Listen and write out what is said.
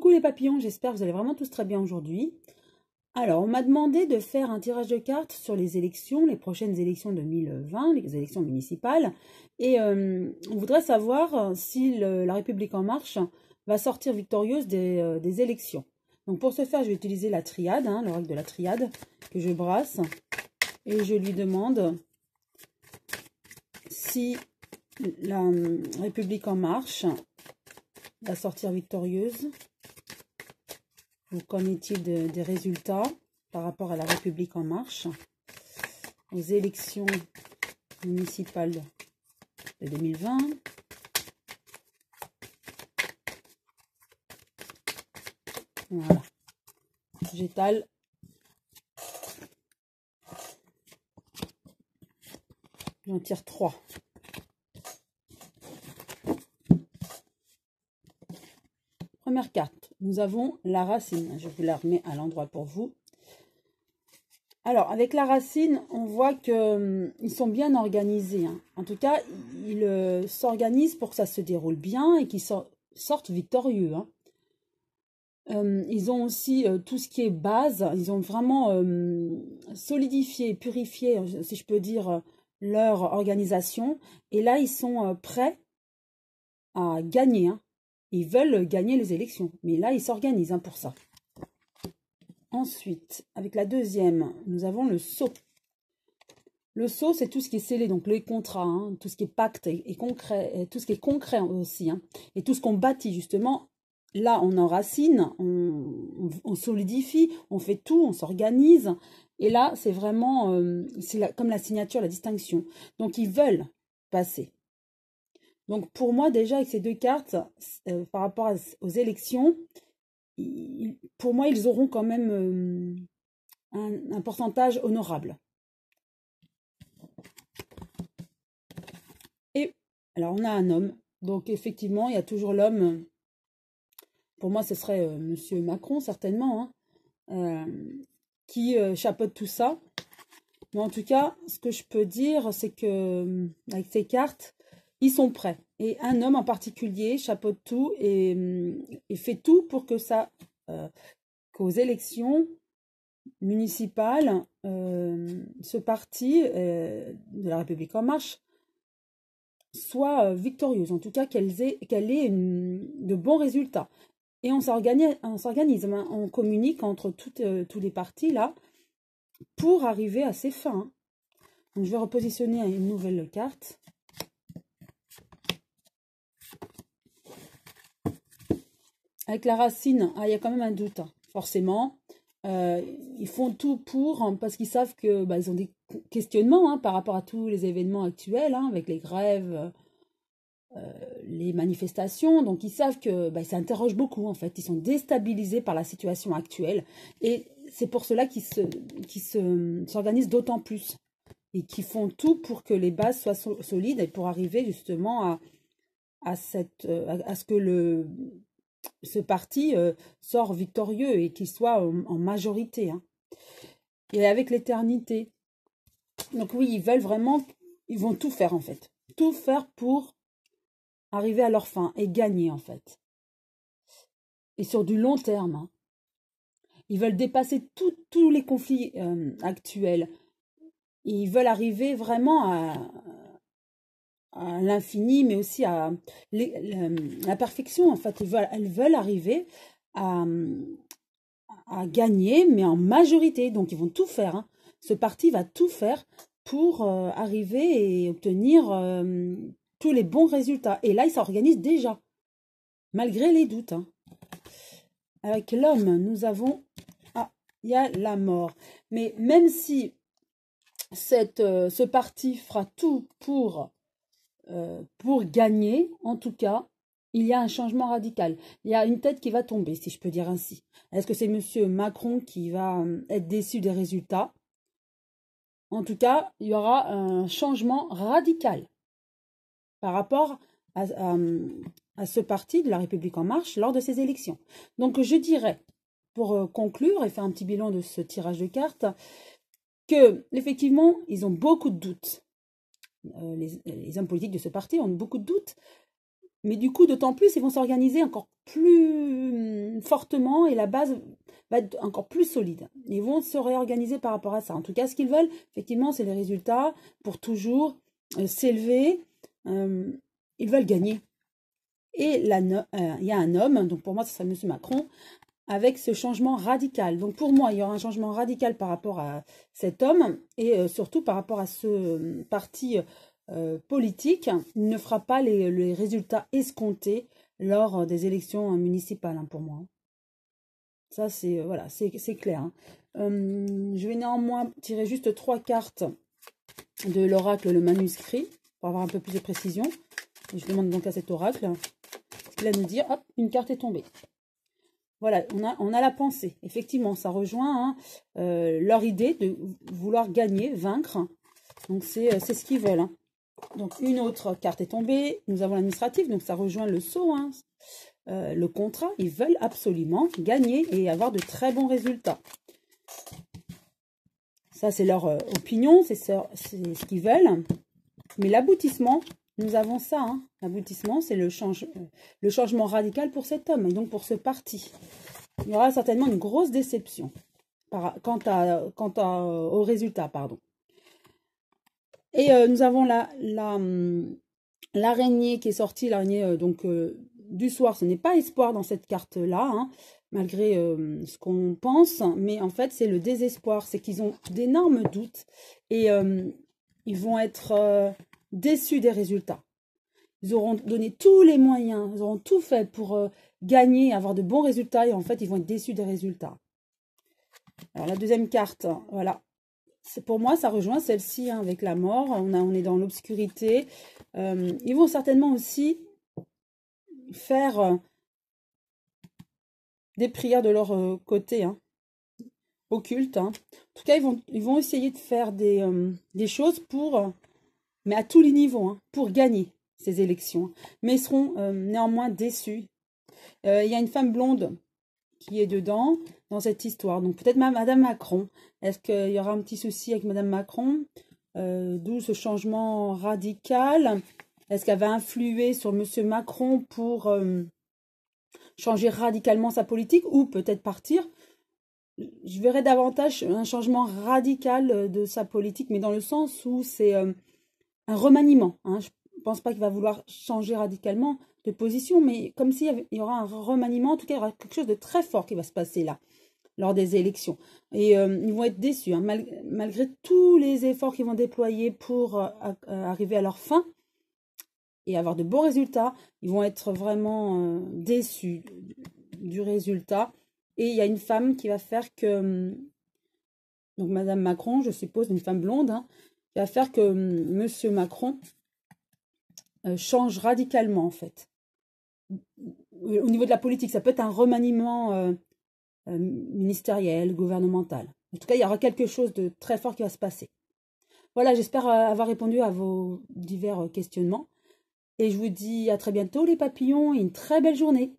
Coucou les papillons, j'espère que vous allez vraiment tous très bien aujourd'hui. Alors, on m'a demandé de faire un tirage de cartes sur les élections, les prochaines élections 2020, les élections municipales. Et on voudrait savoir si La République En Marche va sortir victorieuse des élections. Donc pour ce faire, je vais utiliser la triade, l'oracle de la triade, que je brasse. Et je lui demande si la République En Marche va sortir victorieuse. Qu'en est-il des résultats par rapport à la République En Marche aux élections municipales de 2020? Voilà. J'étale. J'en tire 3. Première carte, nous avons la racine. Je vous la remets à l'endroit pour vous. Alors, avec la racine, on voit qu'ils sont bien organisés. En tout cas, ils s'organisent pour que ça se déroule bien et qu'ils sortent victorieux. Ils ont aussi tout ce qui est base. Ils ont vraiment solidifié, purifié, si je peux dire, leur organisation. Et là, ils sont prêts à gagner. Ils veulent gagner les élections, mais là, ils s'organisent pour ça. Ensuite, avec la deuxième, nous avons le sceau. Le sceau, c'est tout ce qui est scellé, donc les contrats, tout ce qui est pacte et concret, et tout ce qui est concret aussi, et tout ce qu'on bâtit justement. Là, on enracine, on solidifie, on fait tout, on s'organise. Et là, c'est vraiment, comme la signature, la distinction. Donc, ils veulent passer. Donc, pour moi, déjà, avec ces deux cartes, par rapport aux élections, pour moi, ils auront quand même un pourcentage honorable. Et, alors, on a un homme. Donc, effectivement, il y a toujours l'homme. Pour moi, ce serait Monsieur Macron, certainement, qui chapeaute tout ça. Mais en tout cas, ce que je peux dire, c'est que avec ces cartes, ils sont prêts. Et un homme en particulier chapeaute tout et fait tout pour que ça, qu'aux élections municipales, ce parti de la République En Marche soit victorieuse. En tout cas, qu'elle ait de bons résultats. Et on s'organise, on communique entre tous les partis là pour arriver à ces fins. Donc, je vais repositionner une nouvelle carte. Avec la racine, il y a quand même un doute, forcément. Ils font tout parce qu'ils savent que ils ont des questionnements par rapport à tous les événements actuels, avec les grèves, les manifestations. Donc, ils savent que ils s'interrogent beaucoup, en fait. Ils sont déstabilisés par la situation actuelle. Et c'est pour cela qu'ils s'organisent d'autant plus. Et qu'ils font tout pour que les bases soient solides et pour arriver justement à ce que ce parti sort victorieux et qu'il soit en majorité. Et avec l'éternité. Donc oui, ils veulent vraiment, ils vont tout faire en fait. Tout faire pour arriver à leur fin et gagner en fait. Et sur du long terme. Ils veulent dépasser tous les conflits actuels. Ils veulent arriver vraiment à l'infini, mais aussi à la perfection. En fait, elles veulent arriver à gagner, mais en majorité. Donc, ils vont tout faire. Ce parti va tout faire pour arriver et obtenir tous les bons résultats. Et là, ils s'organisent déjà, malgré les doutes. Avec l'homme, nous avons... il y a la mort. Mais même si ce parti fera tout pour gagner, en tout cas, il y a un changement radical. Il y a une tête qui va tomber, si je peux dire ainsi. Est-ce que c'est Monsieur Macron qui va être déçu des résultats? En tout cas, il y aura un changement radical par rapport à ce parti de la République En Marche lors de ces élections. Donc, je dirais, pour conclure et faire un petit bilan de ce tirage de cartes, que effectivement, ils ont beaucoup de doutes. Les hommes politiques de ce parti ont beaucoup de doutes, mais du coup, d'autant plus, ils vont s'organiser encore plus fortement et la base va être encore plus solide. Ils vont se réorganiser par rapport à ça. En tout cas, ce qu'ils veulent, effectivement, c'est les résultats pour toujours s'élever. Ils veulent gagner. Et il y a un homme, donc pour moi, ce serait M. Macron, avec ce changement radical. Donc pour moi, il y aura un changement radical par rapport à cet homme et surtout par rapport à ce parti politique. Il ne fera pas les résultats escomptés lors des élections municipales, hein, pour moi. Ça, c'est voilà, c'est clair. Hein. Je vais néanmoins tirer juste 3 cartes de l'oracle, le manuscrit, pour avoir un peu plus de précision. Et je demande donc à cet oracle ce qu'il a à nous dire. Hop, une carte est tombée. Voilà, on a la pensée. Effectivement, ça rejoint leur idée de vouloir gagner, vaincre. Donc, c'est ce qu'ils veulent. Hein. Donc, une autre carte est tombée. Nous avons l'administratif, donc ça rejoint le sceau, hein. Le contrat. Ils veulent absolument gagner et avoir de très bons résultats. Ça, c'est leur opinion, c'est ce qu'ils veulent. Mais l'aboutissement, nous avons ça. Hein. L'aboutissement, c'est le changement radical pour cet homme et donc pour ce parti. Il y aura certainement une grosse déception quant au résultat. Pardon. Et nous avons l'araignée qui est sortie, l'araignée du soir. Ce n'est pas espoir dans cette carte-là, hein, malgré ce qu'on pense, mais en fait, c'est le désespoir. C'est qu'ils ont d'énormes doutes et ils vont être déçus des résultats. Ils auront donné tous les moyens, ils auront tout fait pour gagner, avoir de bons résultats et en fait, ils vont être déçus des résultats. Alors, la deuxième carte, voilà. Pour moi, ça rejoint celle-ci hein, avec la mort. On est dans l'obscurité. Ils vont certainement aussi faire des prières de leur côté, hein, occulte. Hein. En tout cas, ils vont essayer de faire des choses mais à tous les niveaux, hein, pour gagner ces élections. Mais ils seront néanmoins déçus. Il y a une femme blonde qui est dedans, dans cette histoire. Donc peut-être Madame Macron. Est-ce qu'il y aura un petit souci avec Madame Macron? D'où ce changement radical. Est-ce qu'elle va influer sur Monsieur Macron pour changer radicalement sa politique ou peut-être partir? Je verrais davantage un changement radical de sa politique, mais dans le sens où c'est un remaniement. Hein. Je ne pense pas qu'il va vouloir changer radicalement de position, mais comme s'il y aura un remaniement, en tout cas, il y aura quelque chose de très fort qui va se passer là, lors des élections. Et ils vont être déçus, hein, malgré tous les efforts qu'ils vont déployer pour arriver à leur fin et avoir de bons résultats, ils vont être vraiment déçus du résultat. Et il y a une femme qui va faire que, donc Madame Macron, je suppose, une femme blonde, hein, qui va faire que Monsieur Macron change radicalement, en fait. Au niveau de la politique, ça peut être un remaniement ministériel, gouvernemental. En tout cas, il y aura quelque chose de très fort qui va se passer. Voilà, j'espère avoir répondu à vos divers questionnements. Et je vous dis à très bientôt les papillons et une très belle journée.